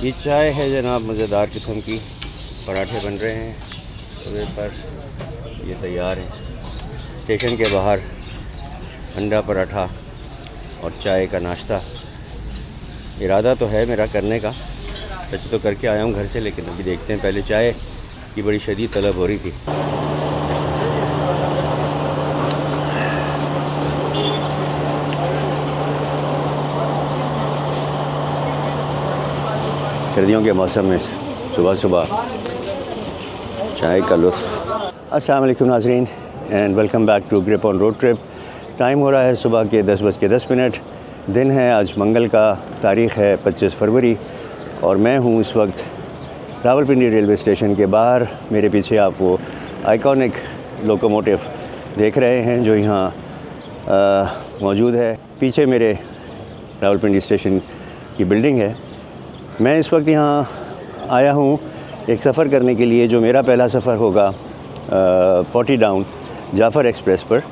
ये चाय है जनाब, मज़ेदार किस्म की। पराठे बन रहे हैं तवे पर, ये तैयार है। स्टेशन के बाहर अंडा पराठा और चाय का नाश्ता। इरादा तो है मेरा करने का, वैसे तो करके आया हूँ घर से, लेकिन अभी देखते हैं। पहले चाय की बड़ी शदीद तलब हो रही थी। सर्दियों के मौसम में सुबह सुबह चाय का लुत्फ़। अस्सलाम वालेकुम नाज़रीन and welcome back to grip on road trip. Time हो रहा है सुबह के 10:10। दिन है आज मंगल का, तारीख़ है 25 फरवरी और मैं हूँ इस वक्त रावलपिंडी रेलवे स्टेशन के बाहर। मेरे पीछे आप वो आइकॉनिक लोकोमोटिव देख रहे हैं जो यहाँ मौजूद है। पीछे मेरे रावलपिंडी स्टेशन की बिल्डिंग है। मैं इस वक्त यहाँ आया हूँ एक सफ़र करने के लिए, जो मेरा पहला सफ़र होगा 40 डाउन जाफ़र एक्सप्रेस पर,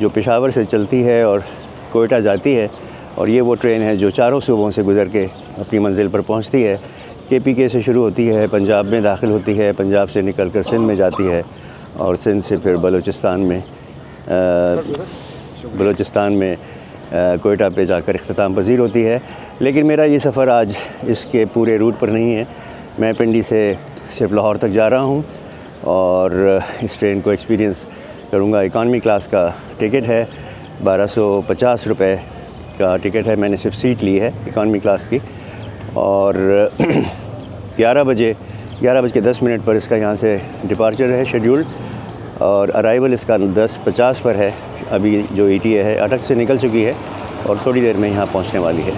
जो पेशावर से चलती है और कोयटा जाती है। और ये वो ट्रेन है जो चारों सूबों से गुज़र के अपनी मंजिल पर पहुँचती है। KPK से शुरू होती है, पंजाब में दाखिल होती है, पंजाब से निकल कर सिंध में जाती है और सिंध से फिर बलूचिस्तान में कोयटा पे जाकर इख्तिताम पज़ीर होती है। लेकिन मेरा ये सफ़र आज इसके पूरे रूट पर नहीं है। मैं पिंडी से सिर्फ लाहौर तक जा रहा हूँ और इस ट्रेन को एक्सपीरियंस करूँगा। इकॉनमी क्लास का टिकट है, 1250 रुपये का टिकट है। मैंने सिर्फ सीट ली है इकॉनमी क्लास की। और 11:10 पर इसका यहाँ से डिपार्चर है शेड्यूल्ड, और अराइवल इसका 10:50 पर है। अभी जो ETA है अटक से निकल चुकी है और थोड़ी देर में यहाँ पहुँचने वाली है।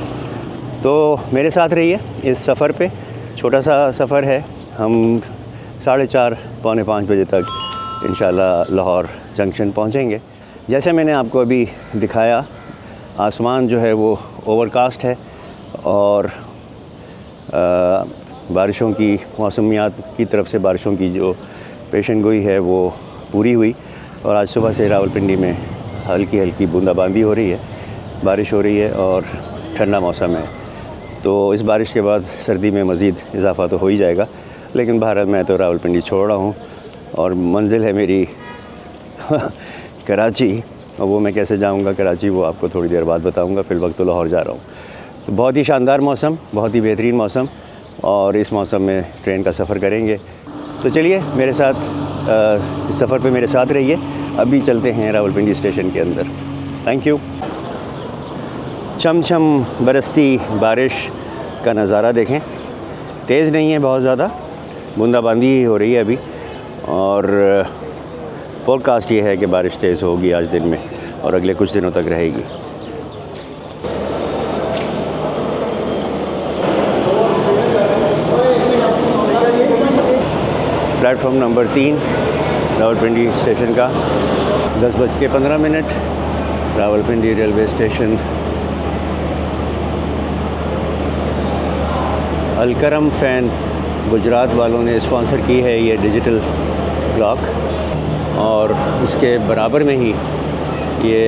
तो मेरे साथ रहिए इस सफ़र पे। छोटा सा सफ़र है। हम 4:30 पौने 5 बजे तक इंशाल्लाह लाहौर जंक्शन पहुँचेंगे। जैसे मैंने आपको अभी दिखाया, आसमान जो है वो ओवरकास्ट है और बारिशों की मौसमियात की तरफ से बारिशों की जो पेशन गोई है वो पूरी हुई। और आज सुबह से रावलपिंडी में हल्की हल्की बूंदाबांदी हो रही है, बारिश हो रही है और ठंडा मौसम है। तो इस बारिश के बाद सर्दी में मज़ीद इजाफ़ा तो हो ही जाएगा। लेकिन बहरहाल मैं तो रावलपिंडी छोड़ रहा हूँ और मंजिल है मेरी कराची, और वो मैं कैसे जाऊँगा कराची वो आपको थोड़ी देर बाद बताऊँगा। फ़िलवक्त तो लाहौर जा रहा हूँ। तो बहुत ही शानदार मौसम, बहुत ही बेहतरीन मौसम, और इस मौसम में ट्रेन का सफ़र करेंगे। तो चलिए मेरे साथ इस सफ़र पे मेरे साथ रहिए। अभी चलते हैं रावलपिंडी स्टेशन के अंदर। Thank you. छम बरसती बारिश का नज़ारा देखें। तेज़ नहीं है बहुत ज़्यादा, बूंदाबांदी ही हो रही है अभी, और फोरकास्ट ये है कि बारिश तेज़ होगी आज दिन में और अगले कुछ दिनों तक रहेगी। प्लेटफॉर्म नंबर 3 रावलपिंडी स्टेशन का, 10:15 Rawalpindi railway station. Alkaram fan Gujarat वालों ने स्पॉन्सर की है ये डिजिटल क्लॉक, और उसके बराबर में ही ये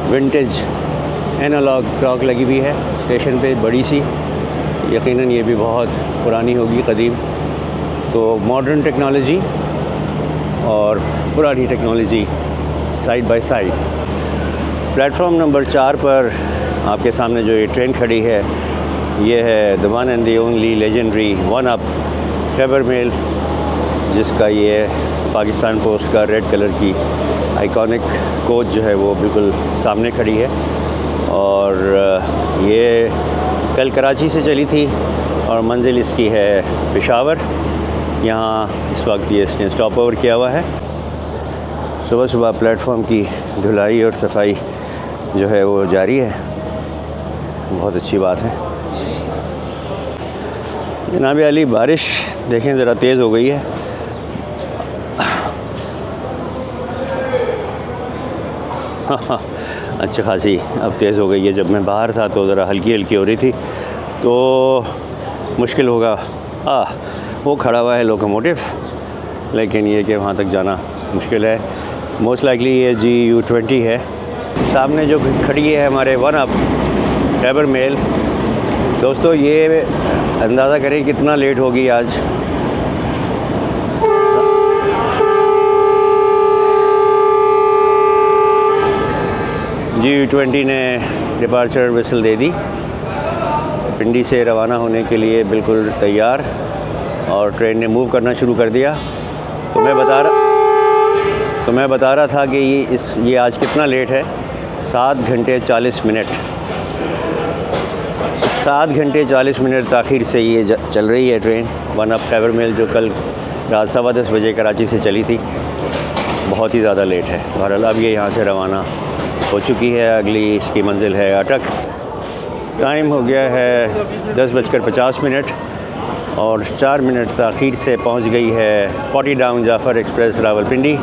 विंटेज एनालॉग क्लॉक लगी हुई है स्टेशन पे, बड़ी सी। यकीनन ये भी बहुत पुरानी होगी, कदीम। तो मॉडर्न टेक्नोलॉजी और पुरानी technology side by side. Platform number 4 पर आपके सामने जो ये ट्रेन खड़ी है, ये है the one and the only legendary one up Khyber Mail, जिसका ये पाकिस्तान पोस्ट का रेड कलर की आइकॉनिक कोच जो है वो बिल्कुल सामने खड़ी है। और ये कल कराची से चली थी और मंजिल इसकी है पेशावर। यहाँ इस वक्त ये इसने स्टॉप ओवर किया हुआ है। सुबह सुबह प्लेटफॉर्म की धुलाई और सफाई जो है वो जारी है, बहुत अच्छी बात है। जनाब अली, बारिश देखें ज़रा तेज़ हो गई है। अच्छी खासी अब तेज़ हो गई है। जब मैं बाहर था तो ज़रा हल्की हल्की हो रही थी, तो मुश्किल होगा। वो खड़ा हुआ है लोकोमोटिव, लेकिन ये कि वहाँ तक जाना मुश्किल है। मोस्ट लाइकली ये GU20 है। सामने जो खड़ी है हमारे वन अप खैबर मेल। दोस्तों ये अंदाज़ा करें कितना लेट होगी आज। G20 ने डिपार्चर विसल दे दी, पिंडी से रवाना होने के लिए बिल्कुल तैयार, और ट्रेन ने मूव करना शुरू कर दिया। तो मैं बता रहा था कि ये आज कितना लेट है। 7 घंटे 40 मिनट 7 घंटे 40 मिनट ताख़ीर से ये चल रही है train one up Khyber Mail, जो कल रात 10:15 बजे कराची से चली थी। बहुत ही ज़्यादा लेट है। बहरहाल अब ये यहाँ से रवाना हो चुकी है। अगली इसकी मंजिल है अटक। टाइम हो गया है 10:50 और 4 मिनट ताख़ीर से पहुँच गई है 40 डाउन जाफ़र एक्सप्रेस रावलपिंडी।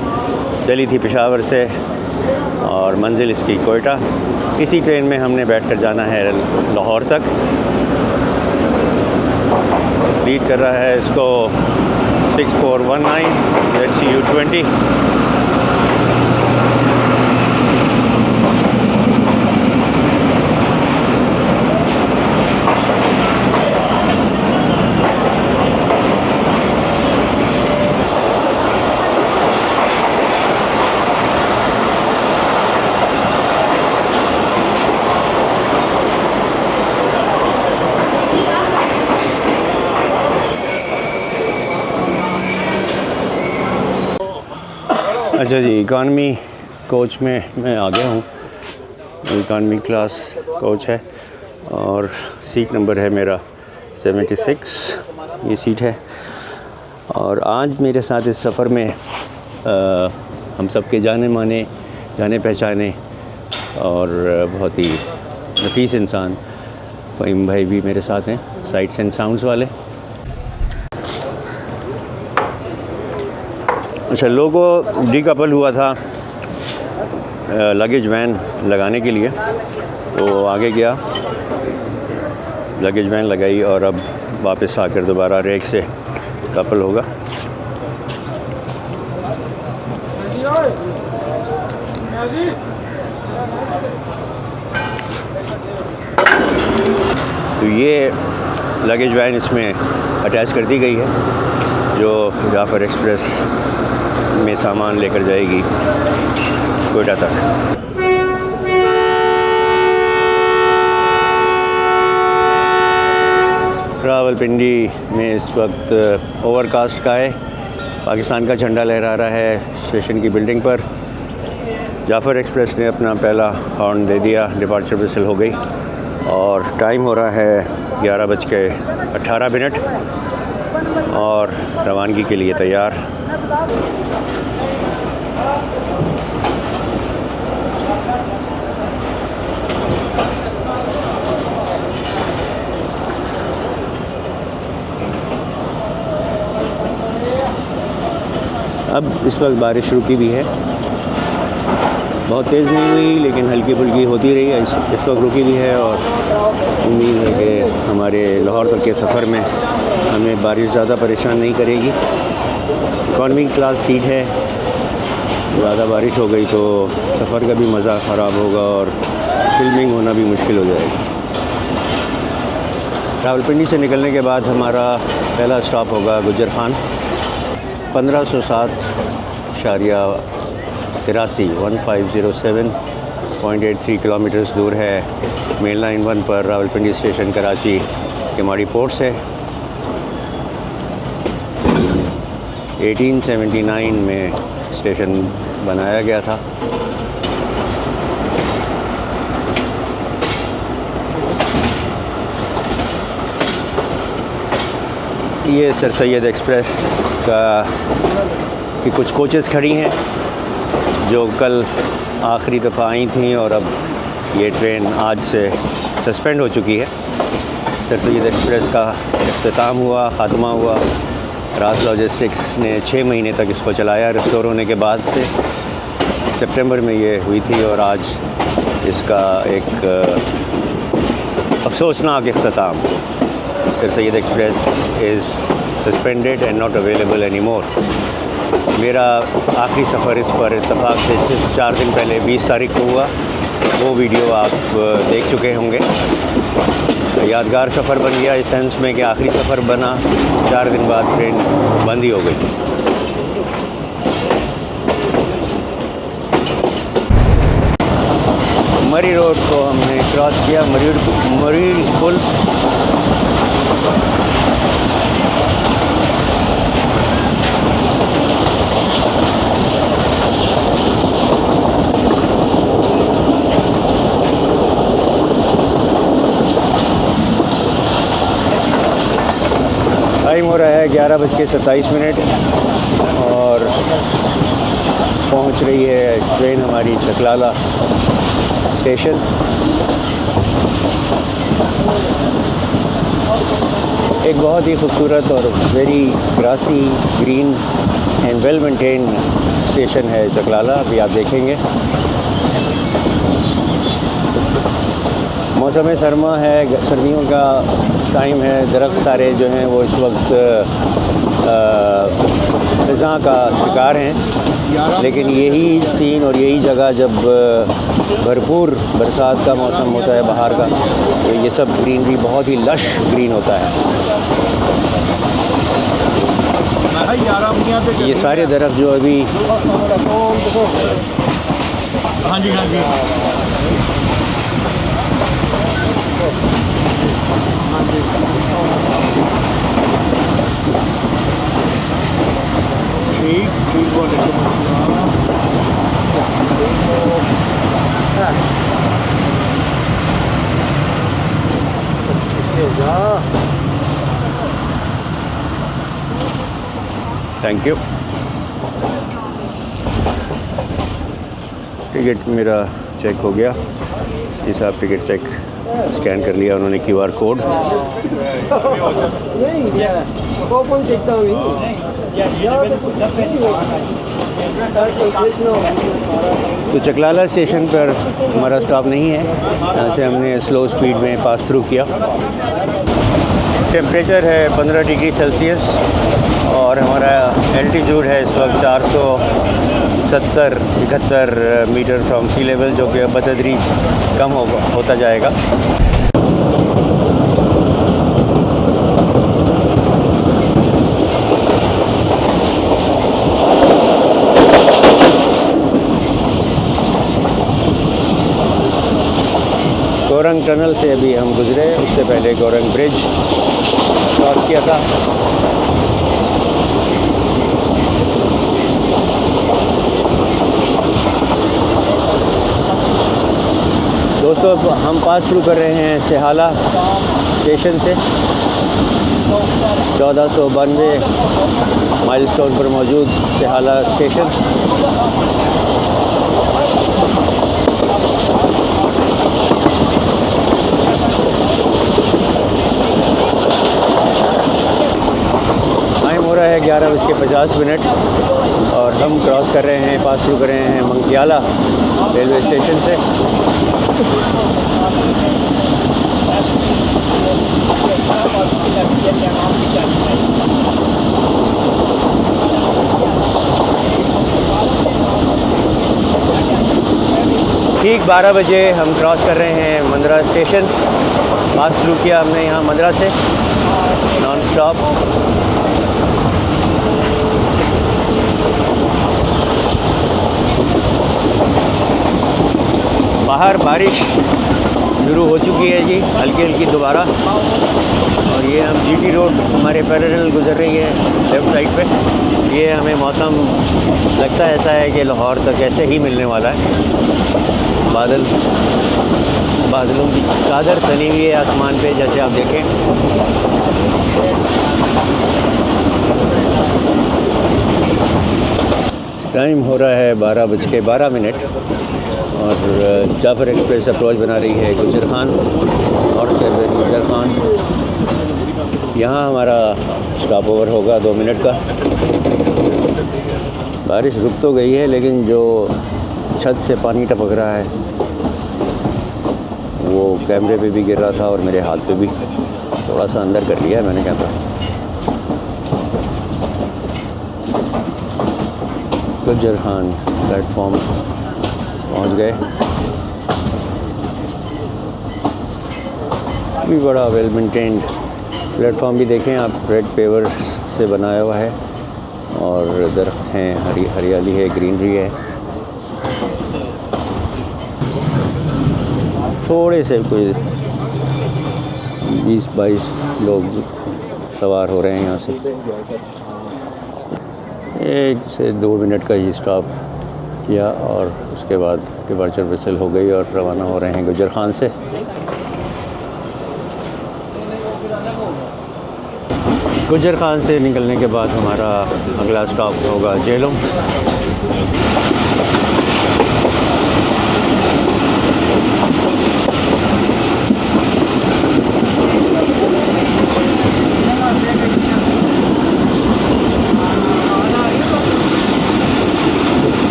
चली थी पेशावर से और मंजिल इसकी कोयटा। इसी ट्रेन में हमने बैठकर जाना है लाहौर तक। लीड कर रहा है इसको 6419 ZCU20। अच्छा जी, इकानमी कोच में मैं आ गया हूँ। इकानमी क्लास कोच है और सीट नंबर है मेरा 76, ये सीट है। और आज मेरे साथ इस सफ़र में हम सबके जाने पहचाने और बहुत ही नफीस इंसान फ़हीम भाई भी मेरे साथ हैं, साइट्स एंड साउंड्स वाले। अच्छा, लोगो डीकपल हुआ था लगेज वैन लगाने के लिए, तो आगे गया, लगेज वैन लगाई और अब वापस आकर दोबारा रेक से कपल होगा। तो ये लगेज वैन इसमें अटैच कर दी गई है, जो जाफ़र एक्सप्रेस में सामान लेकर जाएगी कोयटा तक। रावलपिंडी में इस वक्त ओवरकास्ट का है। पाकिस्तान का झंडा लहरा रहा है स्टेशन की बिल्डिंग पर। जाफ़र एक्सप्रेस ने अपना पहला हॉर्न दे दिया, डिपार्चर विसल हो गई और टाइम हो रहा है 11:18 और रवानगी के लिए तैयार। अब इस वक्त बारिश रुकी भी है, बहुत तेज़ नहीं हुई लेकिन हल्की फुल्की होती रही है। इस वक्त रुकी भी है और उम्मीद है कि हमारे लाहौर तक के सफ़र में हमें बारिश ज़्यादा परेशान नहीं करेगी। इकॉनमी क्लास सीट है, ज़्यादा बारिश हो गई तो सफ़र का भी मज़ा ख़राब होगा और फिल्मिंग होना भी मुश्किल हो जाएगी। रावलपिंडी से निकलने के बाद हमारा पहला स्टॉप होगा गुज्जर खान। 1507.83 किलोमीटर्स दूर है। मेन लाइन 1 पर रावलपिंडी स्टेशन कराची के माड़ी पोर्ट से 1879 में स्टेशन बनाया गया था। ये सर सैयद एक्सप्रेस की कुछ कोचेस खड़ी हैं जो कल आखिरी दफ़ा आई थी और अब ये ट्रेन आज से सस्पेंड हो चुकी है। सर सैयद एक्सप्रेस का इख्तिताम हुआ, ख़ात्मा हुआ। रास लॉजिस्टिक्स ने 6 महीने तक इसको चलाया रिस्टोर होने के बाद से। सितंबर में ये हुई थी और आज इसका एक अफसोसनाक इख्तिताम। Sir Syed Express is suspended and not available any more. मेरा आखिरी सफ़र इस पर इत्तफाक से सिर्फ 4 दिन पहले 20 तारीख को हुआ। वो वीडियो आप देख चुके होंगे। यादगार सफ़र बन गया इस सेंस में कि आखिरी सफ़र बना, 4 दिन बाद ट्रेन बंद ही हो गई। मरी रोड को हमने क्रॉस किया, मरी पुल। टाइम हो रहा है 11:27 और पहुंच रही है ट्रेन हमारी चकलाला स्टेशन। एक बहुत ही खूबसूरत और very grassy, green and well maintain station है चकलाला। अभी आप देखेंगे मौसम सरमा है, सर्दियों का टाइम है, दरख्त सारे जो हैं वो इस वक्त ख़ज़ां का शिकार हैं। लेकिन यही सीन और यही जगह जब भरपूर बरसात का मौसम होता है, बाहर का, तो ये सब ग्रीनरी बहुत ही लश ग्रीन होता है। ये सारे दरख्त जो अभी हाँ जी ठीक बोले। Thank you. टिकट मेरा चेक हो गया, इसके साथ टिकट चेक स्कैन कर लिया उन्होंने, QR कोड। तो चकलाला स्टेशन पर हमारा स्टॉप नहीं है, यहाँ से हमने स्लो स्पीड में पास थ्रू किया। टेम्परेचर है 15 डिग्री सेल्सियस और हमारा एल्टीट्यूड है इस वक्त 470-71 मीटर फ्रॉम सी लेवल, जो कि बतदरीज कम होता जाएगा। गोरंग टनल से अभी हम गुज़रे, उससे पहले गोरंग ब्रिज क्रॉस किया था। दोस्तों हम पास शुरू कर रहे हैं सेहाला स्टेशन से। 1492 माइलस्टोन पर मौजूद सेहाला स्टेशन। टाइम हो रहा है 11:50 और हम क्रॉस कर रहे हैं, पास शुरू कर रहे हैं मंकियाला रेलवे स्टेशन से। ठीक 12 बजे हम क्रॉस कर रहे हैं मंदरा स्टेशन। पास शुरू किया हमने यहाँ मंदरा से नॉन स्टॉप। बाहर बारिश शुरू हो चुकी है जी, हल्की हल्की दोबारा। और ये हम GT रोड हमारे पैरेलल गुजर रही है लेफ़्ट साइड पे। ये हमें मौसम लगता है ऐसा है कि लाहौर तक ऐसे ही मिलने वाला है। बादलों की चादर तनी हुई है आसमान पे, जैसे आप देखें। टाइम हो रहा है 12:12 और जाफ़र एक्सप्रेस अप्रोच बना रही है गुजर खान और गुजर खान। यहाँ हमारा स्टॉप ओवर होगा 2 मिनट का। बारिश रुक तो गई है, लेकिन जो छत से पानी टपक रहा है वो कैमरे पे भी गिर रहा था और मेरे हाथ पे भी। थोड़ा सा अंदर कर लिया है मैंने कैमरा। गुजर खान प्लेटफॉर्म पहुंच गए। भी बड़ा वेल मेंटेन्ड प्लेटफॉर्म भी देखें आप, रेड पेवर से बनाया हुआ है और दरख्त हैं, हरियाली है, ग्रीनरी है। थोड़े से कोई 20-22 लोग सवार हो रहे हैं यहाँ से। 1 से 2 मिनट का ही स्टॉप किया और उसके बाद डिपार्चर विसल हो गई और रवाना हो रहे हैं गुजर खान से। गुजर खान से निकलने के बाद हमारा अगला स्टॉप होगा जेलों।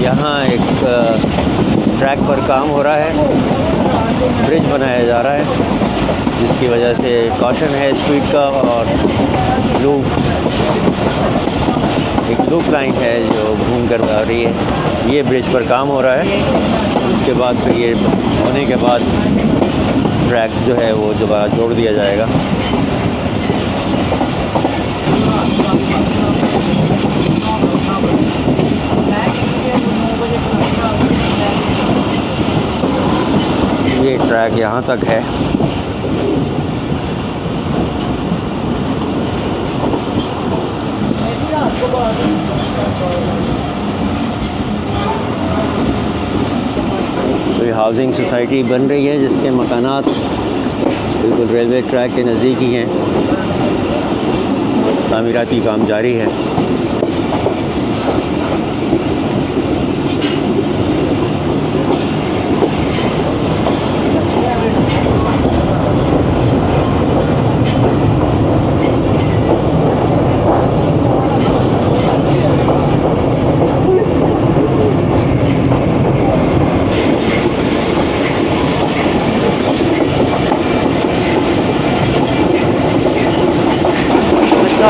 यहाँ एक ट्रैक पर काम हो रहा है, ब्रिज बनाया जा रहा है जिसकी वजह से कॉशन है स्पीड का, और एक लूप लाइन है जो घूम कर आ रही है। ये ब्रिज पर काम हो रहा है, उसके बाद फिर ये होने के बाद ट्रैक जो है वो दोबारा जोड़ दिया जाएगा। ये ट्रैक यहाँ तक है। तो ये हाउसिंग सोसाइटी बन रही है जिसके मकानात बिल्कुल रेलवे ट्रैक के नज़दीक ही हैं। तामीराती काम जारी है।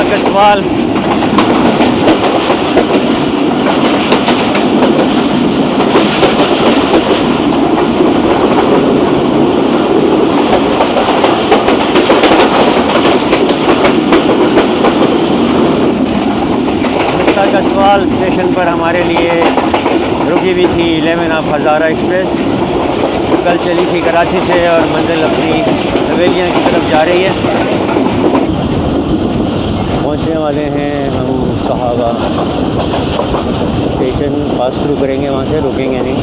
का सवाल कसवाल स्टेशन पर हमारे लिए रुकी हुई थी 11 ऑफ हज़ारा एक्सप्रेस। कल चली थी कराची से और मंजिल अपनी हवेलियाँ की तरफ जा रही है। पहुँचने वाले हैं हम सहाबा स्टेशन, पास थ्रू करेंगे, वहाँ से रुकेंगे नहीं।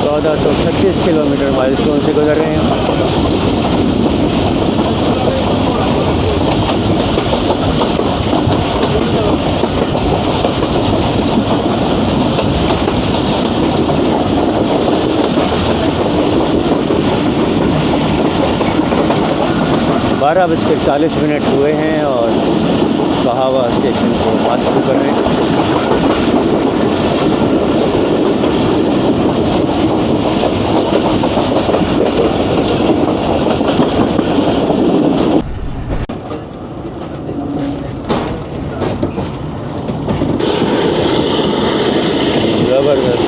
चौदह 136 किलोमीटर माइलस्टोन से गुजर रहे हैं। बारह 12:40 हुए हैं और सहाबा स्टेशन को पास थ्रू कर रहे हैं। ज़बरदस्त।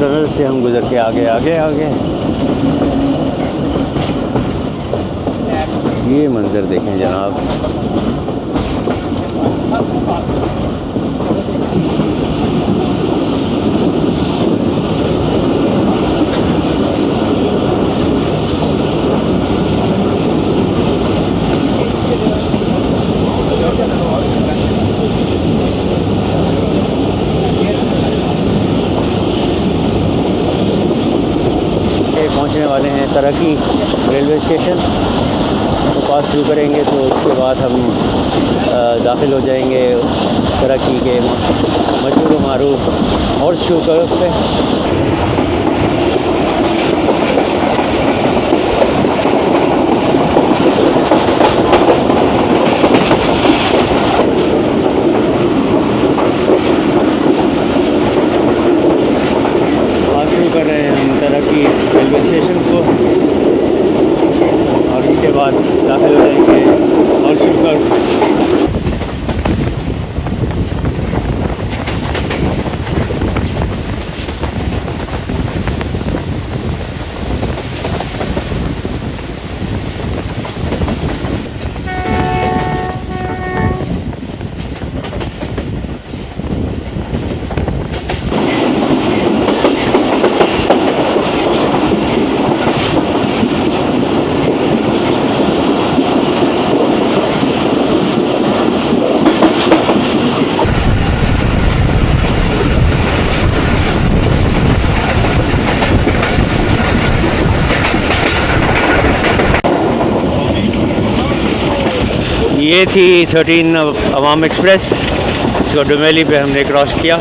टनल से हम गुज़र के आगे आगे आगे ये मंज़र देखें जनाब। पहुंचने वाले हैं तरक्की रेलवे स्टेशन, तो पास थ्रू करेंगे तो उसके बाद हम दाखिल हो जाएंगे तरक्की के मशहूर मारूफ हॉर्स शो क्लब पे। कर रहे हैं हम तरक्की रेलवे स्टेशन को और उसके बाद दाखिल हो जाएंगे और शुक्र। ये थी 13 अवाम एक्सप्रेस, जो डुमेली पे हमने क्रॉस किया।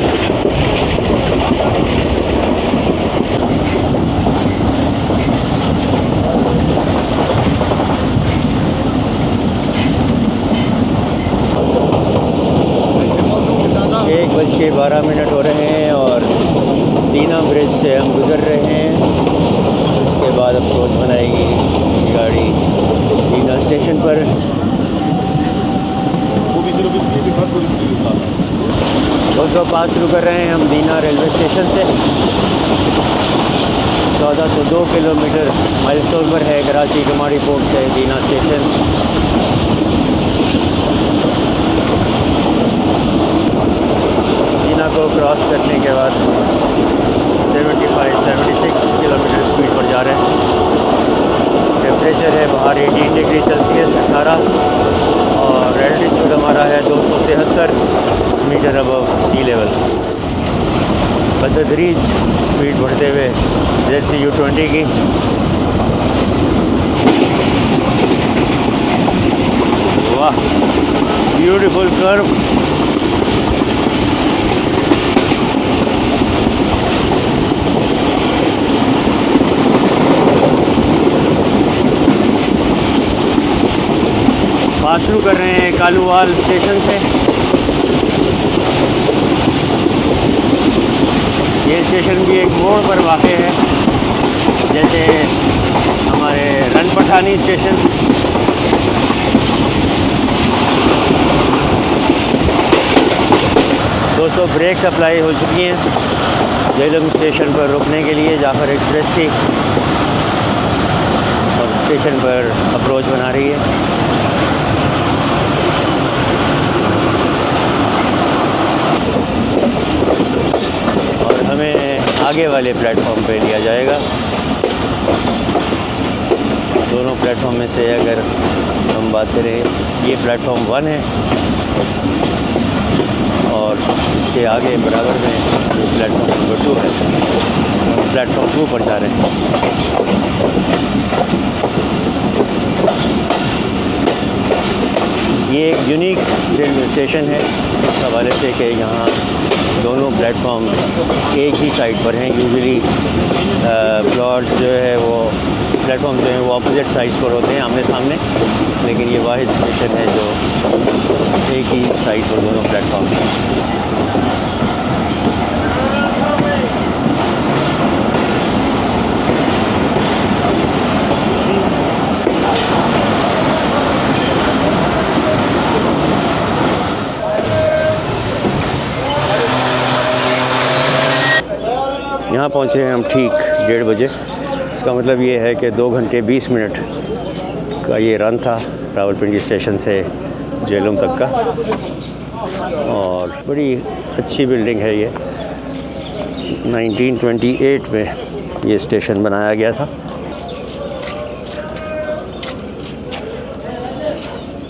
एक बज के 12 मिनट हो रहे हैं और दीना ब्रिज से हम गुज़र रहे हैं। उसके बाद अप्रोच बनाएगी गाड़ी दीना स्टेशन पर। दोस्तों पास शुरू कर रहे हैं हम दीना रेलवे स्टेशन से। 1402 किलोमीटर माइलस्टोन पर है कराची कमाड़ी पोर्ट से दीना स्टेशन। दीना को क्रॉस करने के बाद 76 किलोमीटर स्पीड पर जा रहे हैं। टेम्परेचर है बाहर 18 डिग्री सेल्सियस 18 और एल्टीट्यूड हमारा है 273 metre above sea level. बतदरीज speed बढ़ते हुए ZCU-20 की वाह ब्यूटीफुल कर्व। पास शुरू कर रहे हैं कालूवाल स्टेशन से। ये स्टेशन भी एक मोड़ पर वाक़ है, जैसे हमारे रन पठानी स्टेशन। दोस्तों ब्रेक अप्लाई हो चुकी हैं झेलम स्टेशन पर रुकने के लिए जाफर एक्सप्रेस की, और स्टेशन पर अप्रोच बना रही है। हमें आगे वाले प्लेटफॉर्म पे लिया जाएगा। दोनों प्लेटफॉर्म में से अगर हम बात करें, ये प्लेटफॉर्म 1 है और इसके आगे बराबर में प्लेटफॉर्म नंबर 2 है। हम प्लेटफॉर्म 2 पर जा रहे हैं। ये एक यूनिक रेलवे स्टेशन है इस हवाले से कि यहाँ दोनों प्लेटफॉर्म एक ही साइड पर हैं। यूजुअली प्लॉट जो है वो प्लेटफॉर्म जो है वो अपोजिट साइड्स पर होते हैं, आमने सामने, लेकिन ये वाहिद स्टेशन है जो एक ही साइड पर दोनों प्लेटफॉर्म हैं। यहाँ पहुँचे हैं हम ठीक 1:30 बजे। इसका मतलब ये है कि 2 घंटे 20 मिनट का ये रन था रावलपिंडी स्टेशन से झेलम तक का। और बड़ी अच्छी बिल्डिंग है ये, 1928 में ये स्टेशन बनाया गया था।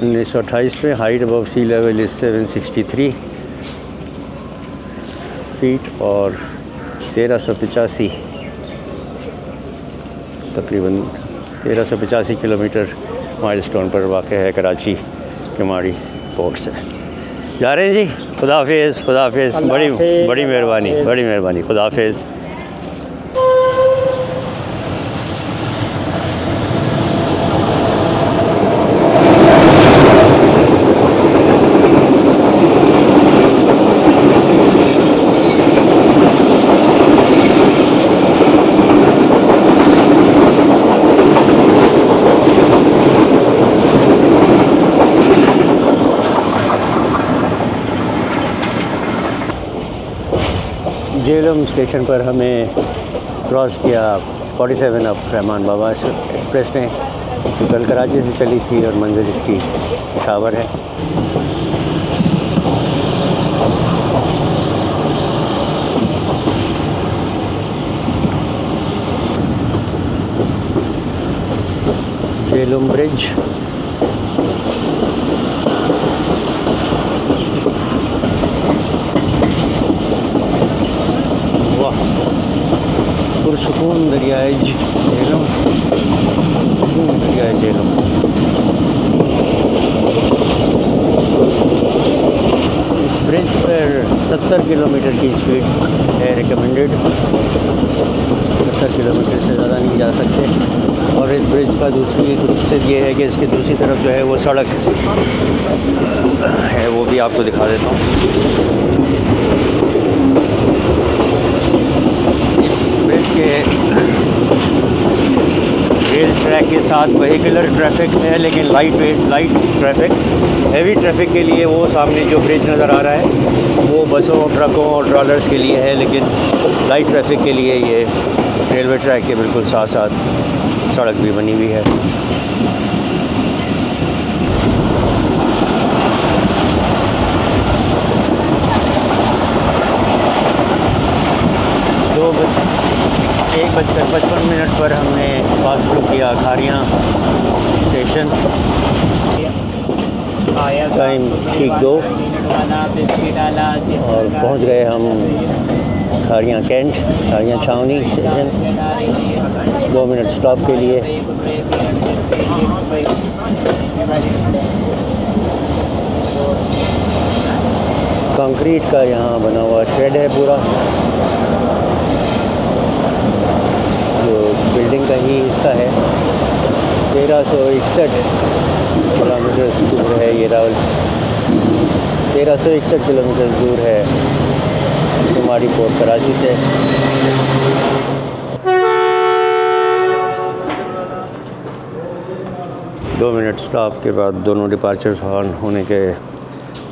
1928 में height above sea level is 763 feet और 1385 तकरीबन 1385 किलोमीटर माइलस्टोन पर वाक़ है कराची केमाड़ी पोर्ट से। जा रहे हैं जी, खुदा हाफिज़, खुदा हाफिज़। बड़ी मेहरबानी, खुदा हाफिज़। झेलम स्टेशन पर हमें क्रॉस किया 47 अप रहमान बाबा एक्सप्रेस ने, जो कल कराची से चली थी और मंजिल इसकी पेशावर है। झेलम ब्रिज, पुरसुकून दरियाए झेलम, सुकून दरियाए झेलम। इस ब्रिज पर 70 किलोमीटर की स्पीड है रिकमेंडेड, 70 किलोमीटर से ज़्यादा नहीं जा सकते। और इस ब्रिज का दूसरी खूबसूरत ये है कि इसकी दूसरी तरफ जो है वो सड़क है, वो भी आपको दिखा देता हूँ। ब्रिज के रेल ट्रैक के साथ वेहिकुलर ट्रैफिक है, लेकिन लाइट ट्रैफिक, हेवी ट्रैफिक के लिए वो सामने जो ब्रिज नज़र आ रहा है वो बसों, ट्रकों और ट्रॉलर्स के लिए है, लेकिन लाइट ट्रैफिक के लिए ये रेलवे ट्रैक के बिल्कुल साथ साथ सड़क भी बनी हुई है। दो 1:55 पर हमने पास थ्रू किया खारियाँ स्टेशन, टाइम ठीक 2 और पहुंच गए हम खारियाँ कैंट, खारियाँ छावनी स्टेशन। 2 मिनट स्टॉप के लिए। कंक्रीट का यहाँ बना हुआ शेड है पूरा, जो इस बिल्डिंग का ही हिस्सा है। 1361 किलोमीटर दूर है ये 1361 किलोमीटर दूर है केमाड़ी पोर्ट कराची से। दो मिनट स्टॉप के बाद दोनों डिपार्चर्स हॉर्न होने के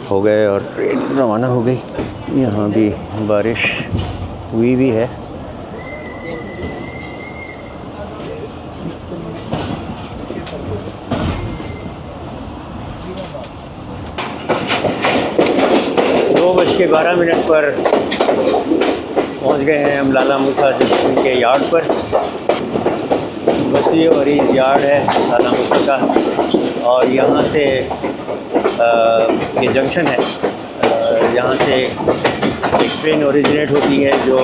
हो गए और ट्रेन रवाना हो गई। यहाँ भी बारिश हुई भी है। के 12 मिनट पर पहुंच गए हैं हम लाला मूसा जंक्शन के यार्ड पर। बस ये वही यार्ड है लाला मूसा का, और यहाँ से ये जंक्शन है। यहाँ से एक ट्रेन ओरिजिनेट होती है जो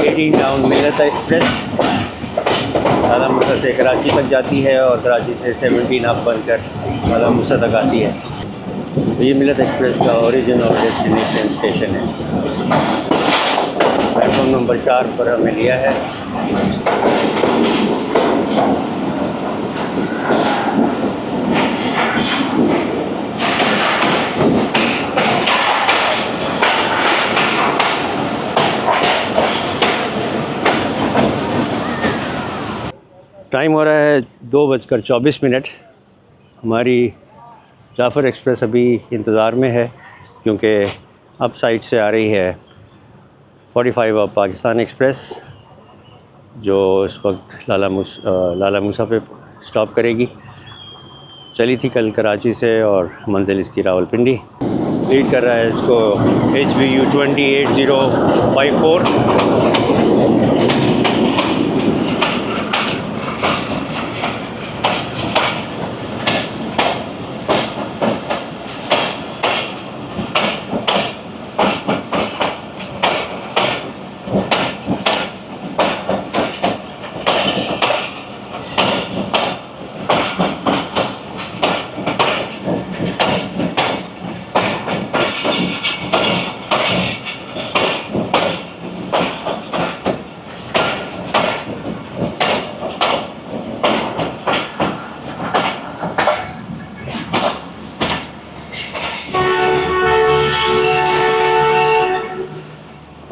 18 डाउन मिलत एक्सप्रेस लाला मूसा से कराची तक जाती है, और कराची से 17 अप बनकर लाला मूसा तक आती है। तो ये मिलत एक्सप्रेस का ओरिजिन और डेस्टिनेशन स्टेशन है। प्लेटफॉर्म नंबर 4 पर हमें लिया है। टाइम हो रहा है 2:24। हमारी जाफ़र एक्सप्रेस अभी इंतज़ार में है, क्योंकि अप साइड से आ रही है 45 ऑफ पाकिस्तान एक्सप्रेस, जो इस वक्त लाला मूसा पे स्टॉप करेगी। चली थी कल कराची से और मंजिल इसकी रावलपिंडी। लीड कर रहा है इसको HVU 28054।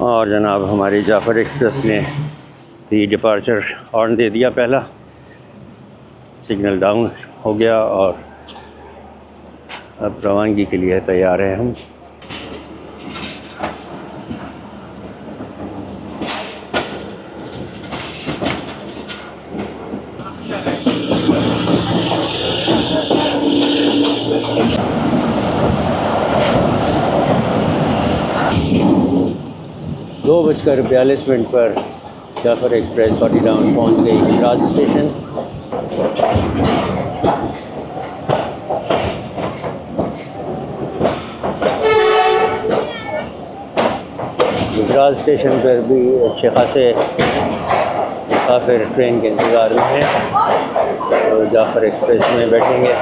और जनाब हमारी जाफ़र एक्सप्रेस ने भी डिपार्चर हॉर्न दे दिया, पहला सिग्नल डाउन हो गया और अब रवानगी के लिए तैयार हैं हम। दो 2:42 पर जाफ़र एक्सप्रेस 40 डाउन पहुँच गई गुजरात स्टेशन। गुजरात स्टेशन पर भी अच्छे खासे मुसाफिर ट्रेन के इंतज़ार में हैं और जाफ़र एक्सप्रेस में बैठेंगे।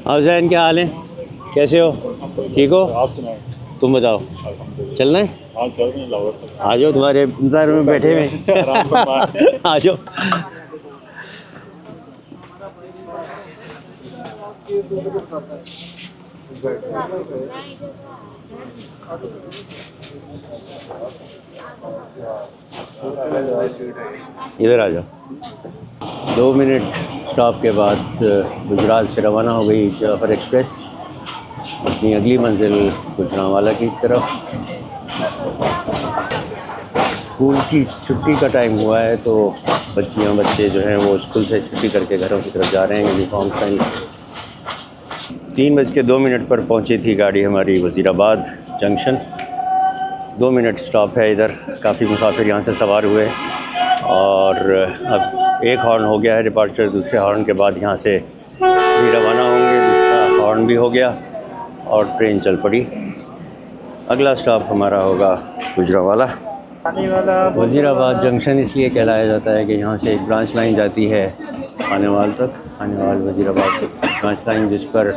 हाँ जैन, क्या हाल है, कैसे हो, ठीक हो? आप सुनाओ। तुम बताओ, चलना है? हाँ चल रहे हैं लाहौर तक। आ जाओ, तुम्हारे इंतज़ार में बैठे हुए। आ जाओ। इधर आ जाओ। 2 मिनट स्टॉप के बाद गुजरात से रवाना हो गई जाफ़र एक्सप्रेस अपनी अगली मंजिल गुजरांवाला की तरफ। स्कूल की छुट्टी का टाइम हुआ है तो बच्चे जो हैं वो स्कूल से छुट्टी करके घरों की तरफ जा रहे हैं यूनिफॉर्म पहन। 3:02 पर पहुंची थी गाड़ी हमारी वज़ीराबाद जंक्शन। 2 मिनट स्टॉप है इधर। काफ़ी मुसाफिर यहाँ से सवार हुए और अब एक हॉर्न हो गया है डिपार्चर, दूसरे हॉर्न के बाद यहाँ से भी रवाना होंगे। दूसरा हॉर्न भी हो गया और ट्रेन चल पड़ी। अगला स्टॉप हमारा होगा गुजरांवाला। वज़ीराबाद जंक्शन इसलिए कहलाया जाता है कि यहाँ से एक ब्रांच लाइन जाती है खानेवाल तक, खानेवाल वज़ीराबाद तक ब्रांच लाइन, जिस पर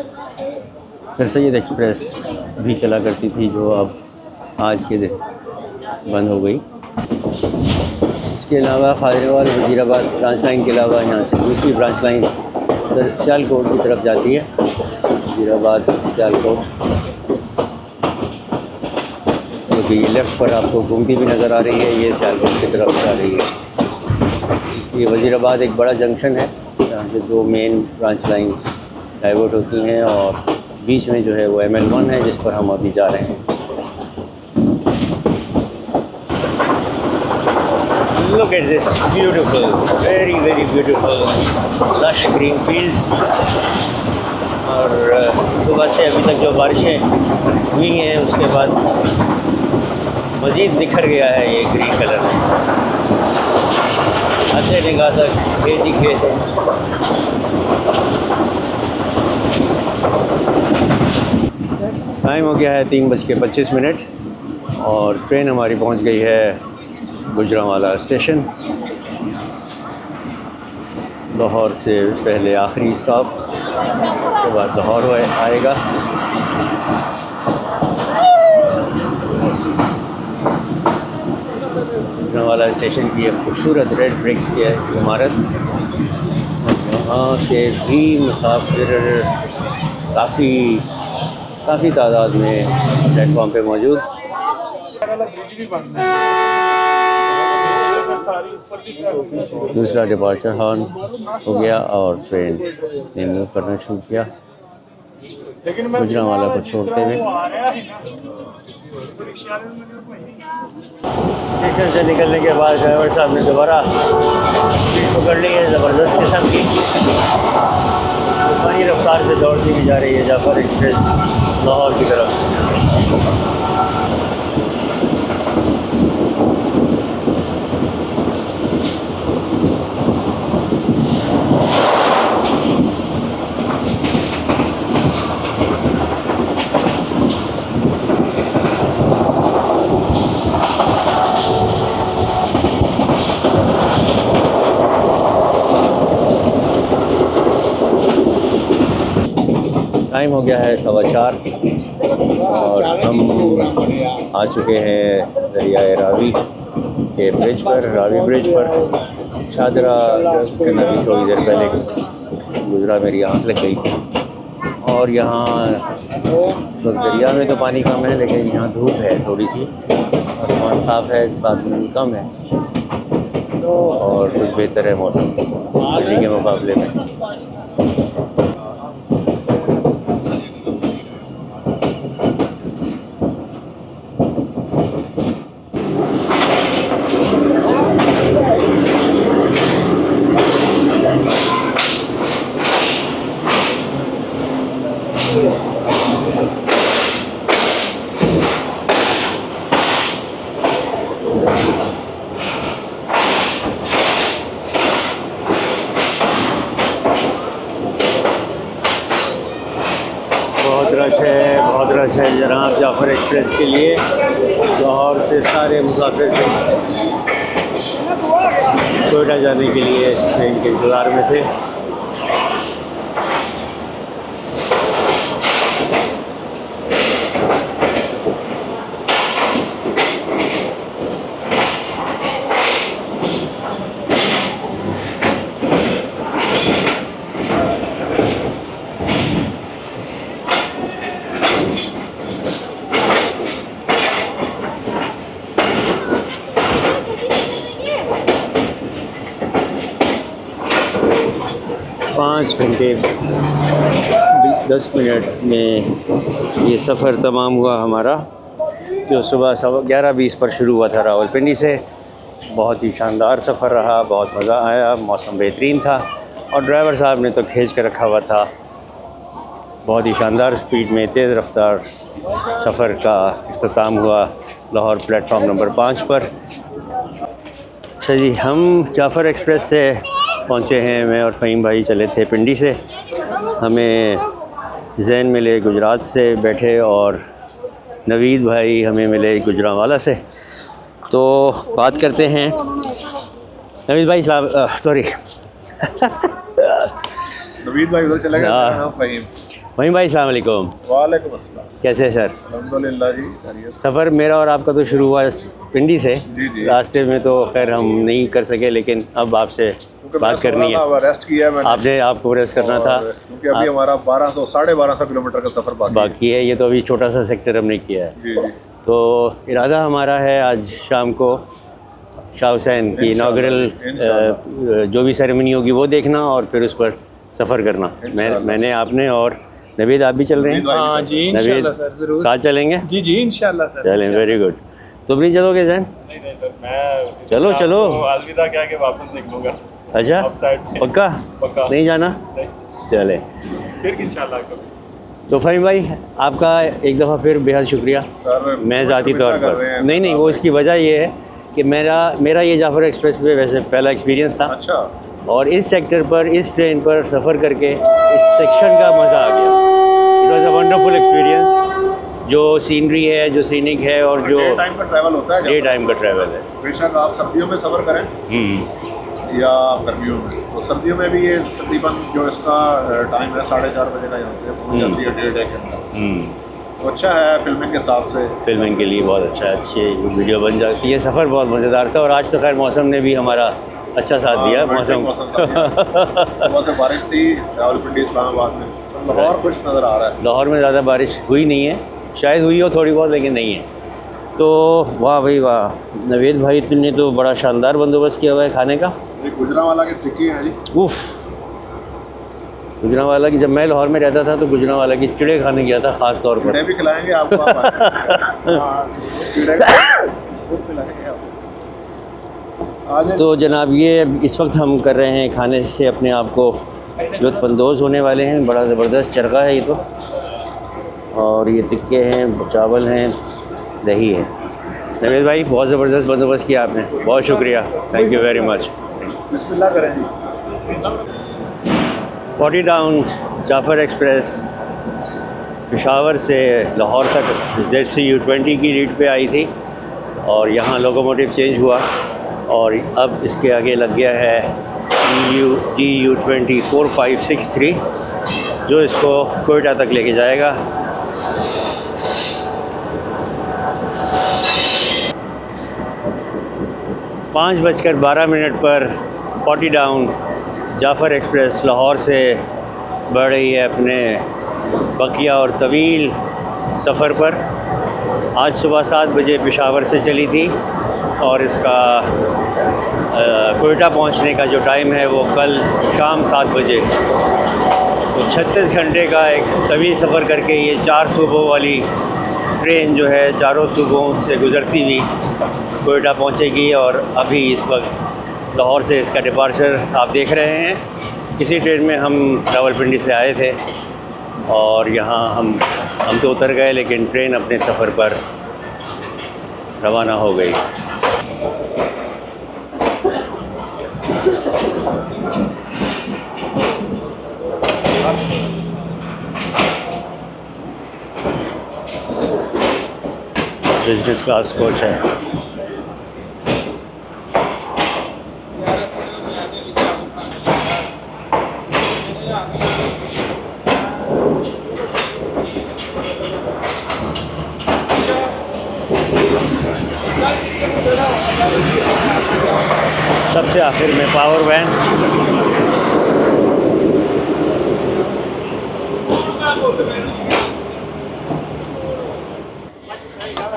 सर सैयद एक्सप्रेस भी चला करती थी, जो अब आज के दिन बंद हो गई। इसके अलावा खानेवाल वज़ीराबाद ब्रांच लाइन के अलावा यहाँ से दूसरी ब्रांच लाइन सर सियालकोट की तरफ जाती है, वज़ीराबाद सियालकोट, क्योंकि ये लेफ़्ट पर आपको घूमती भी नज़र आ रही है, ये सियालकोट की तरफ जा रही है। ये वज़ीराबाद एक बड़ा जंक्शन है जहाँ से 2 मेन ब्रांच लाइन्स डाइवर्ट होती हैं और बीच में जो है वो ML1 है जिस पर हम अभी जा रहे हैं। Look at this beautiful, very very beautiful lush green fields। और सुबह से अभी तक जो बारिशें हुई हैं उसके बाद मज़ीद निखर गया है ये ग्रीन कलर। आते निगाह तक खेत ही खेत है। टाइम हो गया है 3:25 और ट्रेन हमारी पहुंच गई है गुजरांवाला स्टेशन। लाहौर से पहले आखिरी स्टॉप, उसके बाद लाहौर आएगा। गुजरांवाला स्टेशन की एक खूबसूरत रेड ब्रिक्स की इमारत, यहाँ से भी मुसाफिर काफ़ी तादाद में प्लेटफॉर्म पे मौजूद। दूसरा डिपार्चर हॉर्न हो गया और ट्रेन ने मूव करना शुरू किया गुजरांवाला को छोड़ते हुए। स्टेशन से निकलने के बाद ड्राइवर साहब ने दोबारा स्पीड पकड़ ली है ज़बरदस्त किस्म की। तूफानी रफ्तार से दौड़ती हुई जा रही है जाफर एक्सप्रेस लाहौर की तरफ। टाइम हो गया है 4:15 और हम आ चुके हैं दरियाए रावी के ब्रिज पर, रावी ब्रिज पर। शादरा जंक्शन अभी थोड़ी देर पहले गुजरा, मेरी आँख लग गई थी। और यहाँ इस वक्त दरिया में तो पानी कम है, लेकिन यहाँ धूप है थोड़ी सी, आसमान साफ़ है, बादल कम है और कुछ बेहतर है मौसम दिल्ली के मुकाबले में। बहुत रश है जनाब जाफर एक्सप्रेस के लिए। लाहौर से सारे मुसाफिर कोयटा जाने के लिए ट्रेन के इंतज़ार में थे। पाँच घंटे 10 मिनट में ये सफ़र तमाम हुआ हमारा, जो सुबह 11:20 पर शुरू हुआ था रावलपिंडी से। बहुत ही शानदार सफ़र रहा, बहुत मज़ा आया, मौसम बेहतरीन था और ड्राइवर साहब ने तो खींच के रखा हुआ था। बहुत ही शानदार स्पीड में तेज़ रफ्तार सफ़र का इख्तिताम हुआ लाहौर प्लेटफॉर्म नंबर 5 पर। अच्छा जी, हम जाफ़र एक्सप्रेस से पहुँचे हैं। मैं और फ़हीम भाई चले थे पिंडी से, हमें जैन मिले गुजरात से बैठे और नवीद भाई हमें मिले गुजरांवाला से। तो बात करते हैं। नवीद भाई सॉरी नवीद भाई उधर चले गए। फ़हीम भाई अस्सलाम वालेकुम। वालेकुम अस्सलाम। कैसे हैं सर? अल्हम्दुलिल्लाह जी। सफ़र मेरा और आपका तो शुरू हुआ पिंडी से। जी। रास्ते में तो खैर हम नहीं कर सके, लेकिन अब आपसे बात करनी है। रेस्ट किया मैंने, आपको रेस्ट करना था क्योंकि अभी हमारा 1200-1250 किलोमीटर का सफ़र बाकी है। ये तो अभी छोटा सा सेक्टर हमने किया है। जी। तो इरादा हमारा है आज शाम को शाह हुसैन की इनागरल जो भी सेरेमनी होगी वो देखना और फिर उस पर सफ़र करना। मैंने आपने और नवीद, आप भी चल रहे हैं? हाँ जी इंशाल्लाह सर, ज़रूर साथ चलेंगे। जी इंशाल्लाह सर। चलें, वेरी गुड। तुम नहीं चलोगे जैन? नहीं सर, मैं चलो अलविदा कह के वापस निकलूंगा। अच्छा, पक्का नहीं जाना? चले फिर इंशाल्लाह कभी। तो फ़हीम भाई आपका एक दफ़ा फिर बेहद शुक्रिया। मैं ज़ाती तौर पर नहीं, वो इसकी वजह ये है कि मेरा ये जाफ़र एक्सप्रेस पे वैसे पहला एक्सपीरियंस था। अच्छा। और इस सेक्टर पर, इस ट्रेन पर सफ़र करके इस सेक्शन का मज़ा आ गया। It was a wonderful experience. जो सीनरी है, जो सीनिक है और जो डे टाइम का ट्रैवल होता है, डे टाइम का ट्रैवल है। बेशक आप सर्दियों में सफ़र करें या गर्मियों में, तो सर्दियों में भी ये तकरीबन जो इसका टाइम है 4:30 बजे का यहाँ पे पहुँच जाती है 1.5 डे के अंदर। तो अच्छा है फिल्मिंग के हिसाब से, फिल्मिंग के लिए बहुत अच्छा है, अच्छी वीडियो बन जाती है। सफ़र बहुत मज़ेदार था और आज तो खैर मौसम ने भी हमारा अच्छा साथ दिया। मौसम सुबह से बारिश थी रावलपिंडी इस्लामाबाद में, लाहौर खुश नज़र आ रहा है। लाहौर में ज़्यादा बारिश हुई नहीं है, शायद हुई हो थोड़ी बहुत, लेकिन नहीं है। तो वाह भाई वाह, नवेद भाई तुमने तो बड़ा शानदार बंदोबस्त किया हुआ है खाने का। ये गुजरांवाला के टिक्की हैं जी। उफ़, गुजरांवाला की, जब मैं लाहौर में रहता था तो गुजरांवाला की चिड़े खाने गया था ख़ास तौर पर। चिड़े भी खिलाएंगे आपको, आप आएं। हाँ, चिड़े खुद खिलाएंगे आपको। आ जाए। तो जनाब ये इस वक्त हम कर रहे हैं खाने से अपने आप को लुत्फ़अंदोज़ होने वाले हैं। बड़ा ज़बरदस्त चरखा है ये तो, और ये टिक्के हैं, चावल हैं, दही है। नवेद भाई बहुत ज़बरदस्त बंदोबस्त किया आपने, बहुत शुक्रिया, थैंक यू वेरी मच। बिस्मिल्लाह करें जी। 40 डाउन जाफ़र एक्सप्रेस पेशावर से लाहौर तक ZCU20 की रीट पे आई थी, और यहाँ लोकोमोटिव चेंज हुआ और अब इसके आगे लग गया है GU20 4563, जो इसको कोयटा तक लेके जाएगा। पाँच बजकर 12 मिनट पर 40 डाउन जाफ़र एक्सप्रेस लाहौर से बढ़ रही है अपने बकिया और तवील सफ़र पर। आज सुबह 7 बजे पेशावर से चली थी और इसका कोयटा पहुंचने का जो टाइम है वो कल शाम 7 बजे। तो 36 घंटे का एक तवील सफ़र करके ये 4 सूबों वाली ट्रेन जो है चारों सूबों से गुज़रती हुई कोयटा पहुंचेगी। और अभी इस वक्त लाहौर से इसका डिपार्चर आप देख रहे हैं। इसी ट्रेन में हम रावलपिंडी से आए थे और यहाँ हम तो उतर गए, लेकिन ट्रेन अपने सफ़र पर रवाना हो गई। बिजनेस क्लास कोच है। सबसे आखिर में पावर वैन।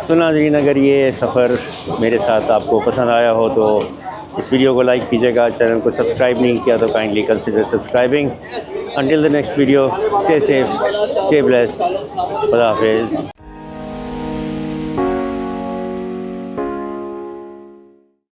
तो नाज़रीन, अगर ये सफ़र मेरे साथ आपको पसंद आया हो तो इस वीडियो को लाइक कीजिएगा। चैनल को सब्सक्राइब नहीं किया तो kindly consider subscribing. Until the next video, stay safe, stay blessed, खुदा हाफिज़।